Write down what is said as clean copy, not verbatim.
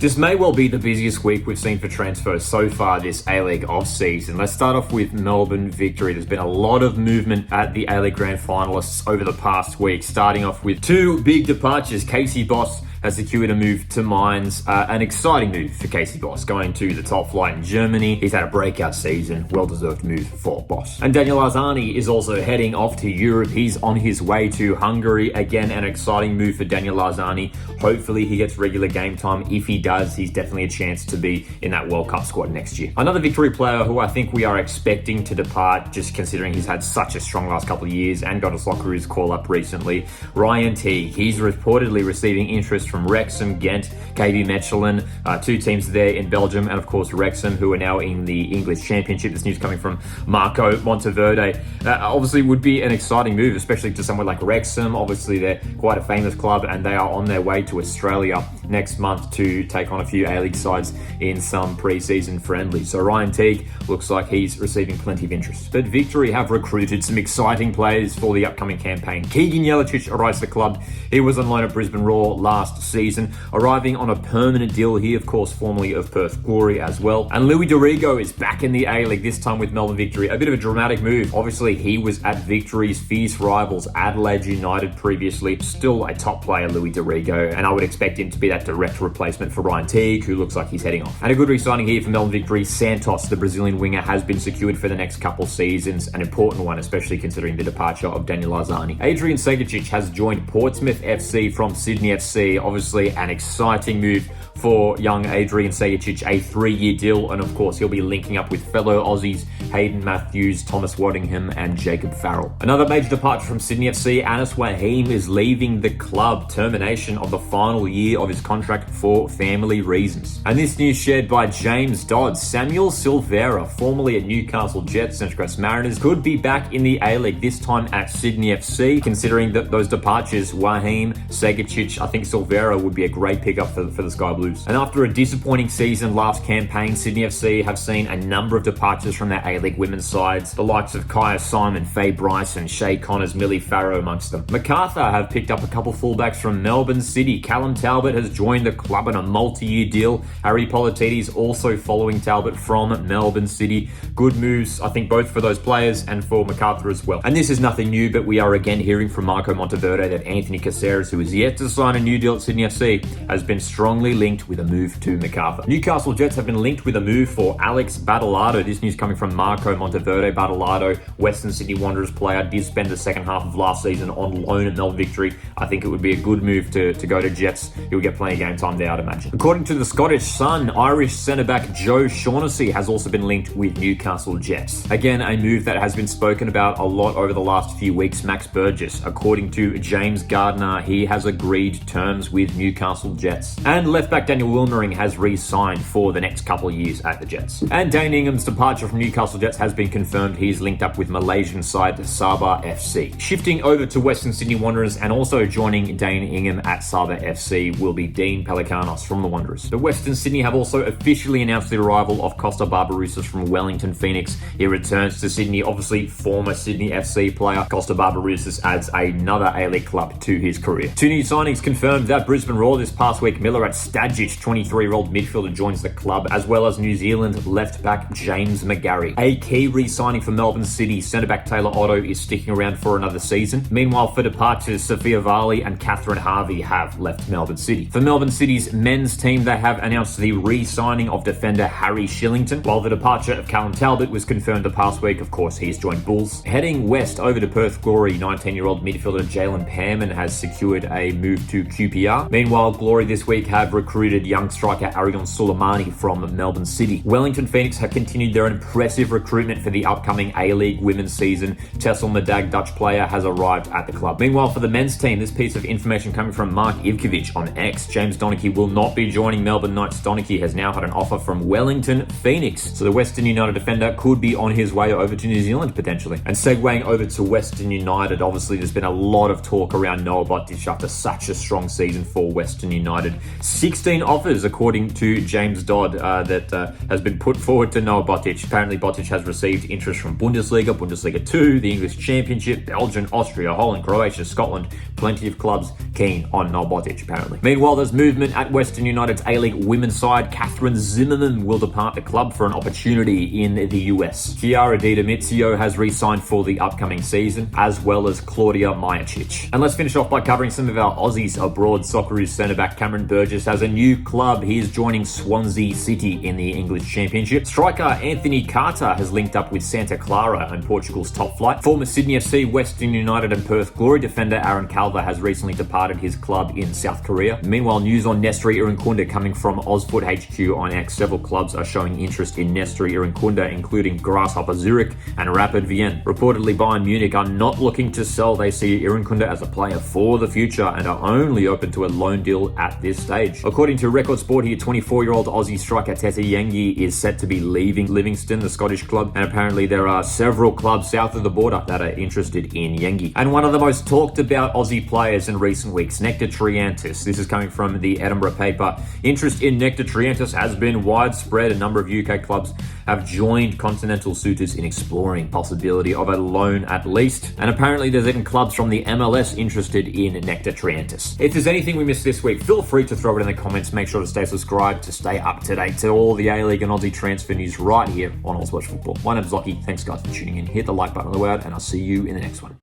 This may well be the busiest week we've seen for transfers so far this A-League off-season. Let's start off with Melbourne Victory. There's been a lot of movement at the A-League Grand Finalists over the past week, starting off with two big departures. Casey Boss has secured a move to Mainz, an exciting move for Casey Boss, going to the top flight in Germany. He's had a breakout season, well-deserved move for Boss. And Daniel Arzani is also heading off to Europe. He's on his way to Hungary. Again, an exciting move for Daniel Arzani. Hopefully he gets regular game time. If he does, he's definitely a chance to be in that World Cup squad next year. Another Victory player who I think we are expecting to depart, just considering he's had such a strong last couple of years and got a Socceroos call-up recently, Ryan Teague. He's reportedly receiving interest from Wrexham, Ghent, KB Mechelen, two teams there in Belgium, and of course Wrexham, who are now in the English Championship. This news coming from Marco Monteverde. Obviously would be an exciting move, especially to somewhere like Wrexham. Obviously they're quite a famous club and they are on their way to Australia next month to take on a few A-League sides in some pre-season friendlies. So Ryan Teague looks like he's receiving plenty of interest. But Victory have recruited some exciting players for the upcoming campaign. Keegan Jelicic arrives to the club. He was on loan at Brisbane Roar last season, arriving on a permanent deal. He, of course, formerly of Perth Glory as well. And Louis Dorigo is back in the A-League, this time with Melbourne Victory. A bit of a dramatic move. Obviously, he was at Victory's fierce rivals, Adelaide United, previously. Still a top player, Louis Dorigo, and I would expect him to be that direct replacement for Ryan Teague, who looks like he's heading off. And a good re-signing here for Melbourne Victory. Santos, the Brazilian winger, has been secured for the next couple seasons. An important one, especially considering the departure of Daniel Arzani. Adrian Segacic has joined Portsmouth FC from Sydney FC. Obviously, an exciting move for young Adrian Segacic, a 3-year deal, and of course he'll be linking up with fellow Aussies Hayden Matthews, Thomas Waddingham and Jacob Farrell. Another major departure from Sydney FC, Anis Waheem is leaving the club, termination of the final year of his contract for family reasons. And this news shared by James Dodd. Samuel Silvera, formerly at Newcastle Jets and Crest Mariners, could be back in the A-League, this time at Sydney FC. Considering that those departures, Waheem, Segacic, I think Silvera would be a great pickup for the Sky Blues. And after a disappointing season last campaign, Sydney FC have seen a number of departures from their A-League women's sides. The likes of Kaya Simon, Faye Bryson, Shay Connors, Millie Farrow amongst them. Macarthur have picked up a couple fullbacks from Melbourne City. Callum Talbot has joined the club on a multi-year deal. Harry Politidis also following Talbot from Melbourne City. Good moves, I think, both for those players and for Macarthur as well. And this is nothing new, but we are again hearing from Marco Monteverde that Anthony Caceres, who is yet to sign a new deal at Sydney FC, has been strongly linked with a move to Macarthur. Newcastle Jets have been linked with a move for Alex Badalado. This news coming from Marco Monteverde. Badalado, Western Sydney Wanderers player, did spend the second half of last season on loan at Melbourne Victory. I think it would be a good move to go to Jets. He'll get plenty of game time there, I'd imagine. According to the Scottish Sun, Irish centre-back Joe Shaughnessy has also been linked with Newcastle Jets. Again, a move that has been spoken about a lot over the last few weeks. Max Burgess, according to James Gardner, he has agreed terms with Newcastle Jets. And left-back Daniel Wilmering has re-signed for the next couple of years at the Jets. And Dane Ingham's departure from Newcastle Jets has been confirmed. He's linked up with Malaysian side Sabah FC. Shifting over to Western Sydney Wanderers and also joining Dane Ingham at Sabah FC will be Dean Pelikanos from the Wanderers. The Western Sydney have also officially announced the arrival of Costa Barbarouses from Wellington Phoenix. He returns to Sydney, obviously former Sydney FC player. Costa Barbarouses adds another A-League club to his career. Two new signings confirmed at Brisbane Roar this past week. Miller at Stadjic, 23-year-old midfielder, joins the club, as well as New Zealand left-back James McGarry. A key re-signing for Melbourne City, centre-back Taylor Otto is sticking around for another season. Meanwhile, for departures, Sophia Varley and Catherine Harvey have left Melbourne City. For Melbourne City's men's team, they have announced the re-signing of defender Harry Shillington, while the departure of Callum Talbot was confirmed the past week. Of course, he's joined Bulls. Heading west over to Perth Glory, 19-year-old midfielder Jalen Pearman has secured a move to QPR. Meanwhile, Glory this week have recruited young striker Arion Soleimani from Melbourne City. Wellington Phoenix have continued their impressive recruitment for the upcoming A-League women's season. Tessel Medag, Dutch player, has arrived at the club. Meanwhile, for the men's team, this piece of information coming from Mark Ivkovic on X. James Donachie will not be joining Melbourne Knights. Donachie has now had an offer from Wellington Phoenix, so the Western United defender could be on his way over to New Zealand potentially. And segueing over to Western United, obviously there's been a lot of talk around Noah Botic after such a strong season season for Western United. 16 offers, according to James Dodd, that has been put forward to Noah Botic. Apparently, Botic has received interest from Bundesliga, Bundesliga 2, the English Championship, Belgium, Austria, Holland, Croatia, Scotland. Plenty of clubs keen on Noah Botic, apparently. Meanwhile, there's movement at Western United's A-League women's side. Catherine Zimmerman will depart the club for an opportunity in the US. Chiara Di Domizio has re-signed for the upcoming season, as well as Claudia Majicic. And let's finish off by covering some of our Aussies abroad. Socceroos centre-back Cameron Burgess has a new club. He is joining Swansea City in the English Championship. Striker Anthony Carter has linked up with Santa Clara in Portugal's top flight. Former Sydney FC, Western United and Perth Glory defender Aaron Calver has recently departed his club in South Korea. Meanwhile, news on Nestori Irankunda coming from Ozfoot HQ on X. Several clubs are showing interest in Nestori Irankunda, including Grasshopper Zurich and Rapid Vienna. Reportedly, Bayern Munich are not looking to sell. They see Irankunda as a player for the future and are only open to a loan deal at this stage. According to Record Sport here, 24-year-old Aussie striker Tete Yengi is set to be leaving Livingston, the Scottish club, and apparently there are several clubs south of the border that are interested in Yengi. And one of the most talked about Aussie players in recent weeks, Nectar Triantis. This is coming from the Edinburgh paper. Interest in Nectar Triantis has been widespread. A number of UK clubs have joined continental suitors in exploring possibility of a loan at least. And apparently there's even clubs from the MLS interested in Nectar Triantis. If there's anything we missed this week, feel free to throw it in the comments. Make sure to stay subscribed to stay up to date to all the A-League and Aussie transfer news right here on Auswatch Football. My name's Lockie. Thanks guys for tuning in. Hit the like button on the way out, and I'll see you in the next one.